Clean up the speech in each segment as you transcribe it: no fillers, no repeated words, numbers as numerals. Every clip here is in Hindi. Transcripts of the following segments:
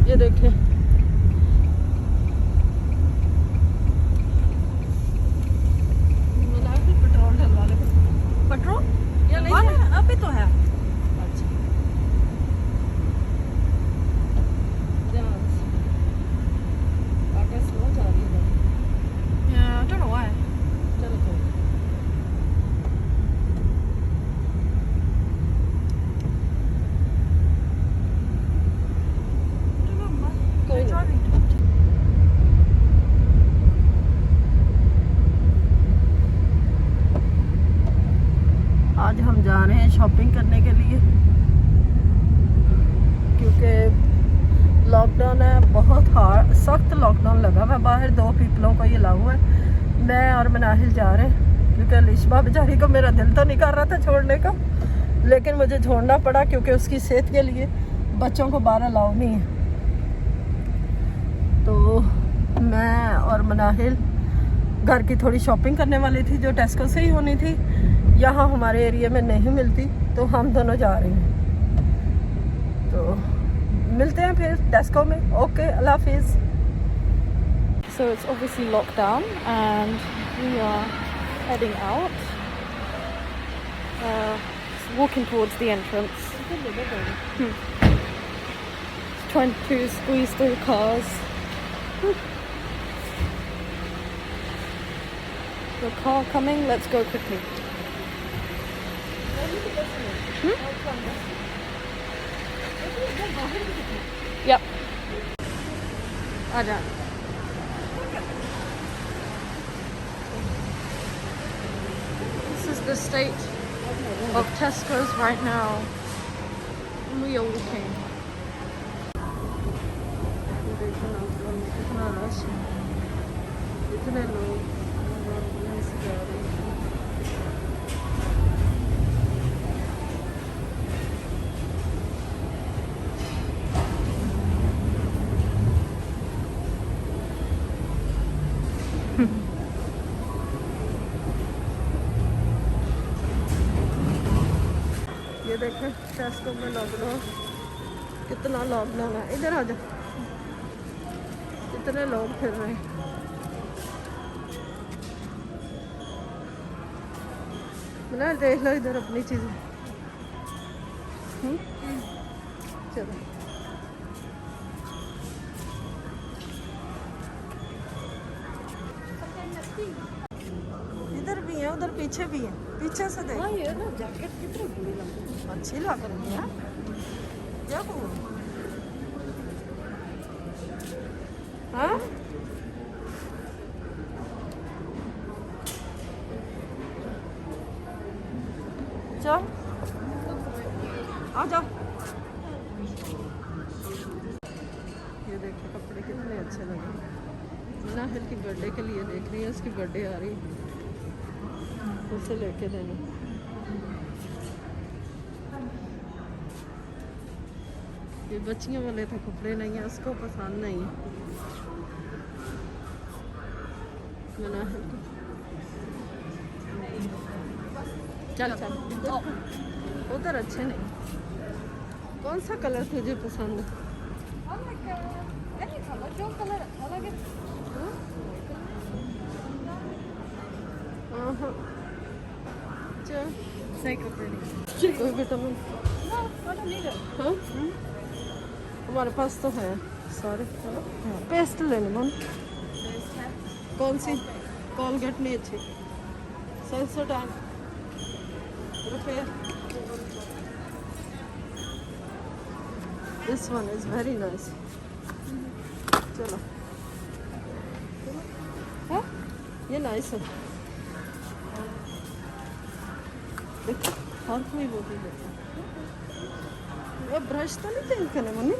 ये देखें, पेट्रोल डलवा ले। पेट्रोल या नहीं है? अभी तो है। अच्छा, आगे स्लो जा रही है। Yeah, I don't know why. चलो कोई I don't know, man. कोई They're नहीं। driving. आज हम जा रहे हैं शॉपिंग करने के लिए, क्योंकि लॉकडाउन है, बहुत हार्ड सख्त लॉकडाउन लगा हुआ है बाहर। 2 पीपलों को ये लागू है। मैं और मनाहिल जा रहे हैं, क्योंकि लिशबा बेचारी को मेरा दिल तो नहीं कर रहा था छोड़ने का, लेकिन मुझे छोड़ना पड़ा क्योंकि उसकी सेहत के लिए बच्चों को बाहर अलाउ नहीं है। तो मैं और मनाहिल घर की थोड़ी शॉपिंग करने वाली थी, जो टेस्को से ही होनी थी, यहाँ हमारे एरिया में नहीं मिलती, तो हम दोनों जा रहे हैं। तो मिलते हैं फिर टेस्को में। ओके, अल्लाह हाफिज़। So it's obviously locked down and we are heading out. Walking towards the entrance. Trying to squeeze through cars. The car coming, let's go quickly. Yep. आजा। This is the state of Tesco's right now. We are walking. कितना रश है, इतने लोग यहीं से जा रहे हैं। ये देखें टेस्को में लॉकडाउन, कितना लॉकडाउन है। इधर आ जाओ, कितने लोग फिर रहे हैं। ना देख लो इधर अपनी चीजें। चलो इधर भी है, उधर पीछे भी है, पीछे से देख। ये ना जैकेट कितनी बुरी लगती है। अच्छी लग रही है। क्या हुआ? हाँ, चल आ जाओ। ये देखिए कपड़े कितने अच्छे लगे। नाहिल की बर्थडे के लिए देख रही है, उसकी बर्थडे आ रही है, उसे लेके देना। ये बच्चियों वाले तो कपड़े नहीं है, उसको पसंद नहीं है। नाहिल को चल चल उधर अच्छे नहीं। कौन सा कलर तुझे पसंद है? हाँ चल सही कपड़े नहीं। कोई विटामिन हाँ हमारे पास तो है सारे। पेस्ट लेने मन। कौन सी? कोलगेट नहीं अच्छी। सेंसोडाइन रुपये। This one is very nice. चलो है ये नाइस है। देखो हर कोई वो भी लेता है। वो ब्रश तो नहीं चेंज करने मम्मी?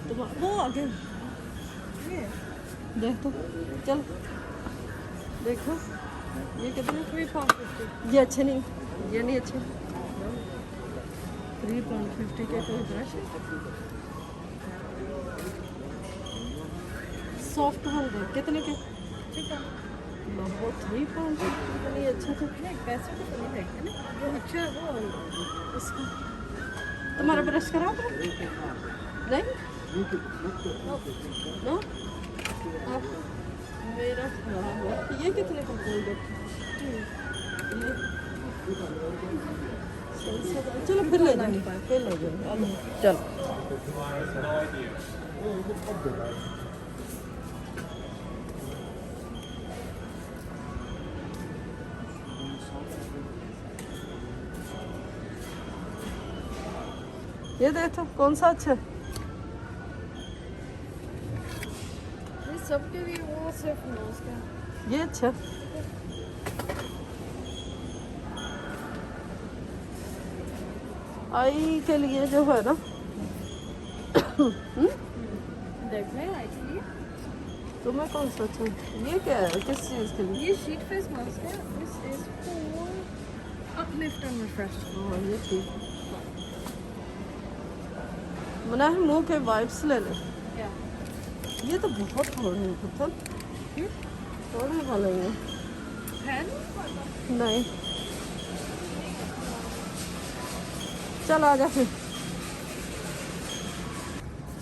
तो वो आगे देख तो चल देखो ये कितने 350। ये अच्छे नहीं, ये नहीं अच्छे। 350 के कोई ब्रश सॉफ्ट वन दे कितने के? वो 350 नहीं अच्छा था। पैसे तो नहीं देंगे ना। वो अच्छा है वो इसका तुम्हारा ब्रश करा दो? नहीं? नो? आप मेरा खराब है। ये कितने का बोल दो? चलो फिर ले जाएंगे, फिर ले जाएंगे। चलो ये देखो कौन सा अच्छा है? ये सबके लिए वो सिर्फ नोज का। ये अच्छा आई के लिए जो है ना देखने आई थी। तुम्हें कौन सा अच्छा है? ये क्या है, किस चीज़ के लिए? ये शीट फेस मास्क है। This is for uplift and refresh. हाँ ये ठीक है। मना है मुंह के वाइप्स ले ले। Yeah. ये तो बहुत थोड़े हैं पुत्र, थोड़े वाले हैं। Pen? नहीं चल आ जा फिर।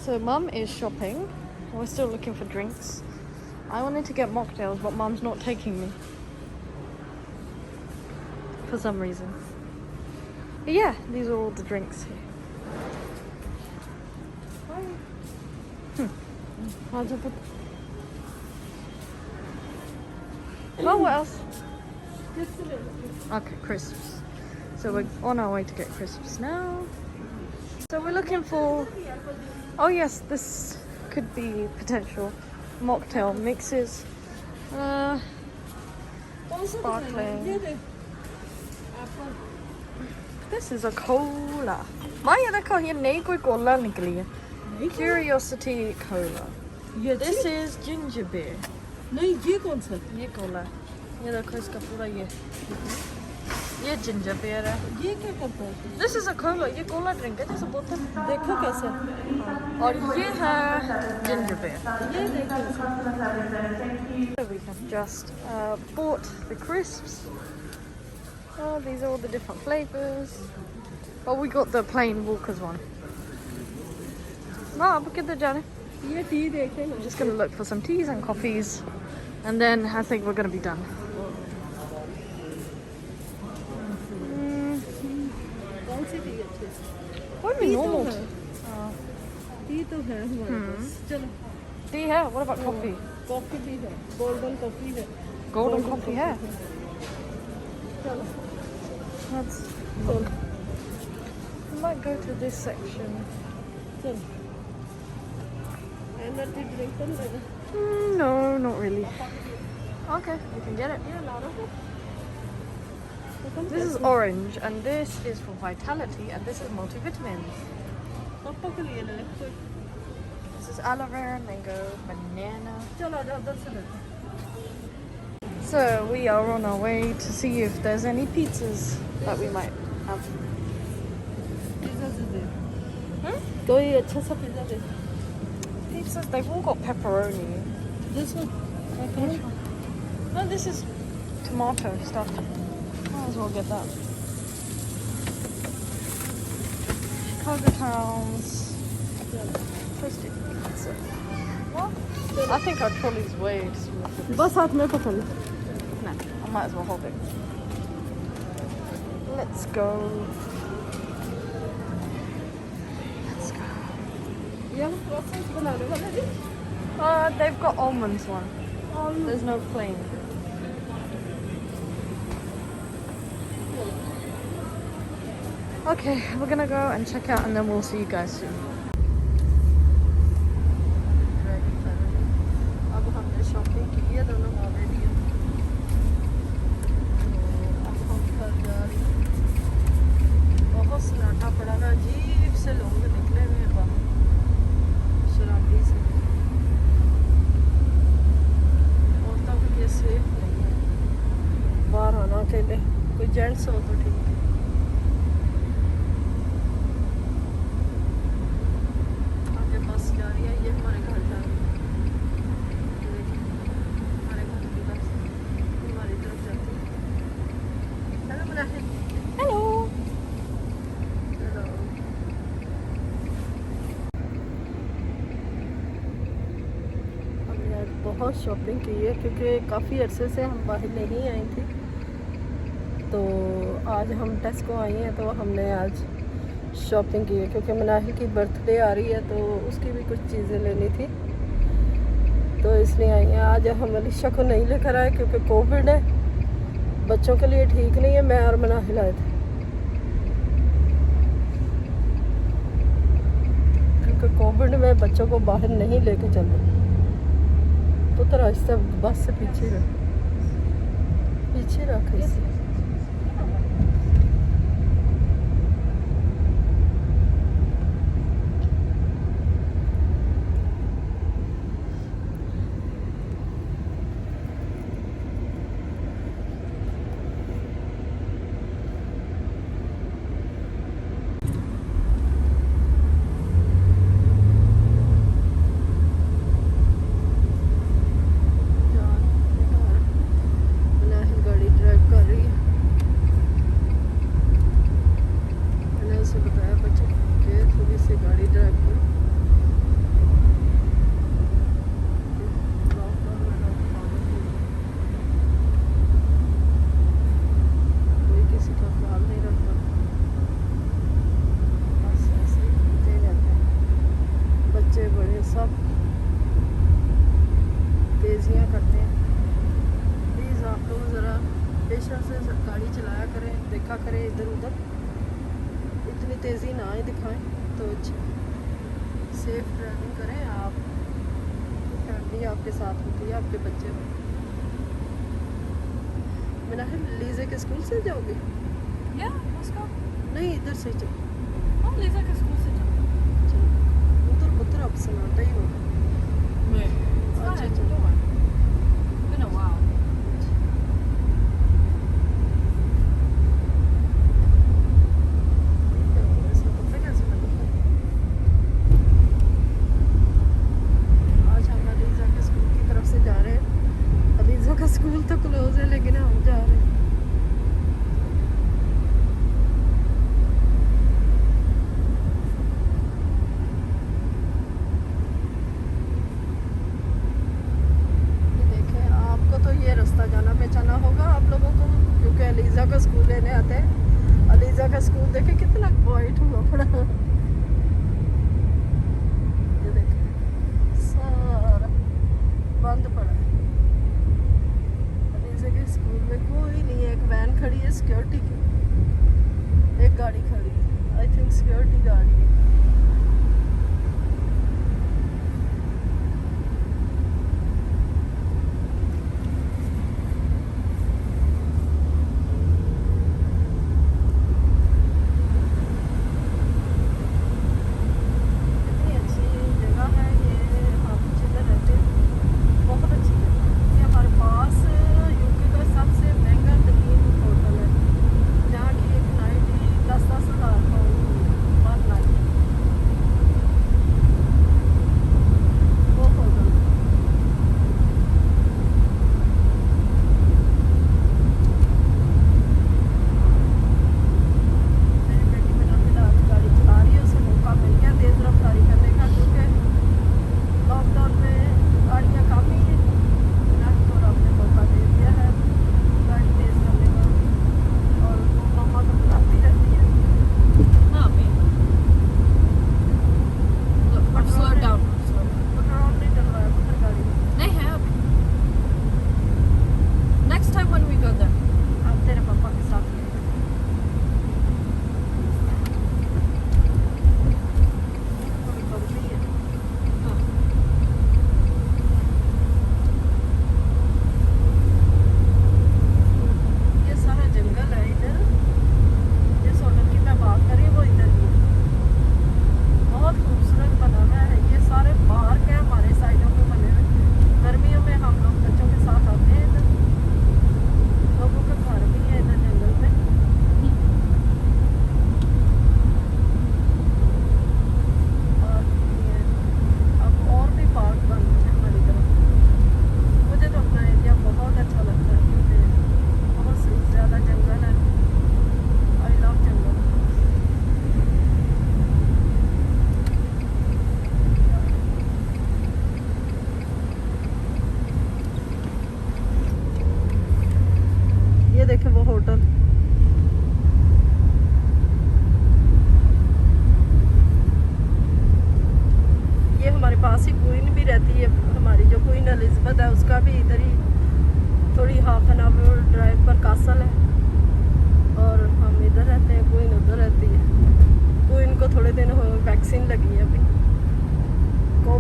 So mum is shopping. We're still looking for drinks. I wanted to get mocktails, but mum's not taking me. For some reason. But yeah, these are all the drinks here. आ जा पुत्र। Oh, what else? Okay, crisps. So we're on our way to get crisps now. So we're looking for... Oh yes, this could be potential mocktail mixes. Sparkling. This is a cola. Maya, देखो ये नई कोई कोला निकली है. Curiosity cola. This is ginger beer. नहीं ये कौन सा? ये कोला है. ये देखो इसका पूरा ये ginger beer है. ये क्या करता है? This is a cola. ये कोला ड्रिंक है जैसे बोतल. देखो कैसे। और ये है ginger beer. ये देखो। So we have just bought the crisps. Oh, these are all the different flavors. But we got the plain Walker's one. No, but get the Johnny. ये टी देखे ना। I'm just gonna look for some teas and coffees, and then I think we're gonna be done. कौन सी टी अच्छी? What do you mean normal? T तो है हमारे पास। चलो Tea है. What about coffee? कॉफी भी है, गोल्डन कॉफी है। Golden coffee है. चलो Let's. चलो We might go to this section. चलो। एनर्जी ड्रिंक तो नहीं लेगा? No, not really. Okay, we can get it. ये ला रहा हूँ। This is orange, and this is for vitality, and this is multivitamins. पापा के लिए ले ले। This is aloe vera, mango, banana. चलो आ जाओ उधर से लेते। So we are on our way to see if there's any pizzas that we might have. Pizza से दे। कोई अच्छा सा pizza they. Pizzas, they've all got pepperoni. This one. Which one? No, this is tomato stuff. Might as well get that. Chicago Towns. Twisted pizza. What? I think our trolley's way small. बस हाथ में पकड़ लो। No, I might as well hold it. Let's go. Let's go. ये प्रोसेस बनाने वाला है। They've got almonds one. There's no plain. Okay, we're gonna go and check out, and then we'll see you guys soon. अब हमने शॉपिंग की है, दोनों ऑलरेडी है। अब हम घर जा रहे हैं। बहुत सन्नाटा पड़ा था, अजीब से लोग निकले हुए हैं बाहर शराबी से। औरतों के लिए सेफ नहीं है बाहर आना अकेले, कोई जेंट्स हो तो ठीक है। बहुत शॉपिंग की है क्योंकि काफ़ी अरसे से हम बाहर नहीं आई थी। तो आज हम टेस्को आई हैं तो हमने आज शॉपिंग की है क्योंकि मनाहिल की बर्थडे आ रही है तो उसकी भी कुछ चीज़ें लेनी थी, तो इसलिए आई हैं। आज हम अलीशा को नहीं लेकर आए क्योंकि कोविड है, बच्चों के लिए ठीक नहीं है। मैं और मनाहिल आए थे क्योंकि कोविड में बच्चों को बाहर नहीं लेके चलते। पुत्र आहिस्ता बस से पीछे रख इसे। सब तेज़ियाँ करते हैं। प्लीज़ आप लोग ज़रा पेशेंस से गाड़ी चलाया करें, देखा करें इधर उधर, इतनी तेज़ी ना ही दिखाएं तो अच्छा। सेफ ड्राइविंग करें। आप फैमिली आपके साथ होती है, आपके बच्चे हो। मैंने लीज़े के स्कूल से जाओगे? या उसका नहीं, इधर से चलो। हम लीजा के स्कूल से जाते उधर उधर अब सन्नाटा ही होगा। अच्छा चलो। been a while. आज हम अलीजा के स्कूल की तरफ से जा रहे हैं। अलीजा का स्कूल तो क्लोज है लेकिन हम जा रहे हैं। जाना पहचाना होगा आप लोगों को क्योंकि अलीजा का स्कूल लेने आते हैं। अलीजा का स्कूल देखे कितना क्वाइट हुआ पड़ा। ये देखे सारा बंद पड़ा है। अलीजा के स्कूल में कोई नहीं है। एक वैन खड़ी है सिक्योरिटी की, एक गाड़ी खड़ी है, आई थिंक सिक्योरिटी गाड़ी है।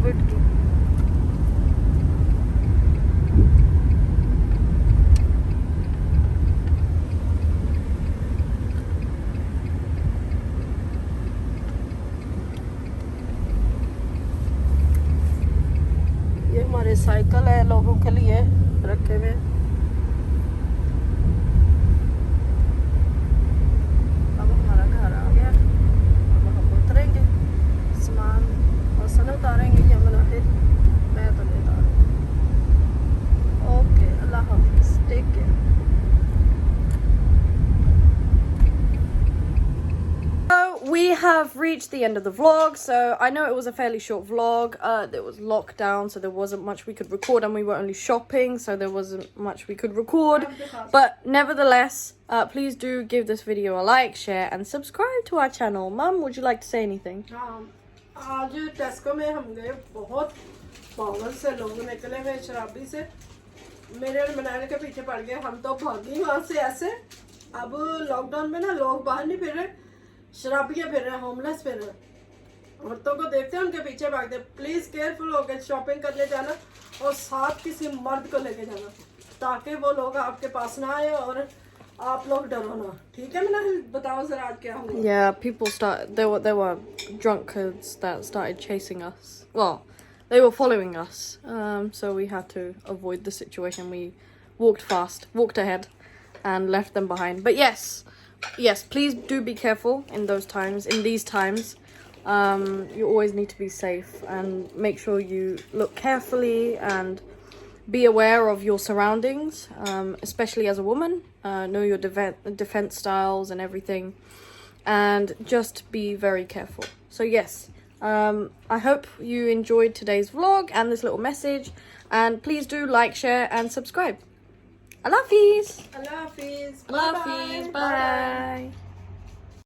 कोविड की। ये हमारे साइकिल है लोगों के लिए रखे हुए। अब हमारा घर आ गया, अब हम उतरेंगे, सामान और सन उतारेंगे या मनाहिर, मैं तो नहीं उतारूंगी। ओके, अल्लाह हाफिज, take care. We have reached the end of the vlog, so I know it was a fairly short vlog. There was lockdown, so there wasn't much we could record, and we were only shopping, so there wasn't much we could record. But nevertheless, please do give this video a like, share, and subscribe to our channel. Mum, would you like to say anything? आज टेस्को में हम गए, बहुत पागल से लोग निकले हुए शराबी से, मेरे और मनाने के पीछे पड़ गए। हम तो भागी वहां से ऐसे। अब लॉकडाउन में ना लोग बाहर नहीं फिर रहे, शराबियां फिर रहे, होमलेस फिर रहे। औरतों को देखते हैं उनके पीछे भागते। प्लीज केयरफुल होकर शॉपिंग करने जाना और साथ किसी मर्द को लेके जाना, ताकि वो लोग आपके पास ना आए और आप लोग डरो ना। ठीक है मैंने, बताओ जरा आज क्या हुआ। Yeah, people there were drunkards that started chasing us. Well, they were following us. So we had to avoid the situation. We walked ahead and left them behind. But yes, please do be careful in these times. You always need to be safe and make sure you look carefully and be aware of your surroundings, especially as a woman. Know your defense styles and everything, and just be very careful. So yes, I hope you enjoyed today's vlog and this little message, and please do like, share, and subscribe. Allah Hafiz. Allah Hafiz. Allah Hafiz. Bye.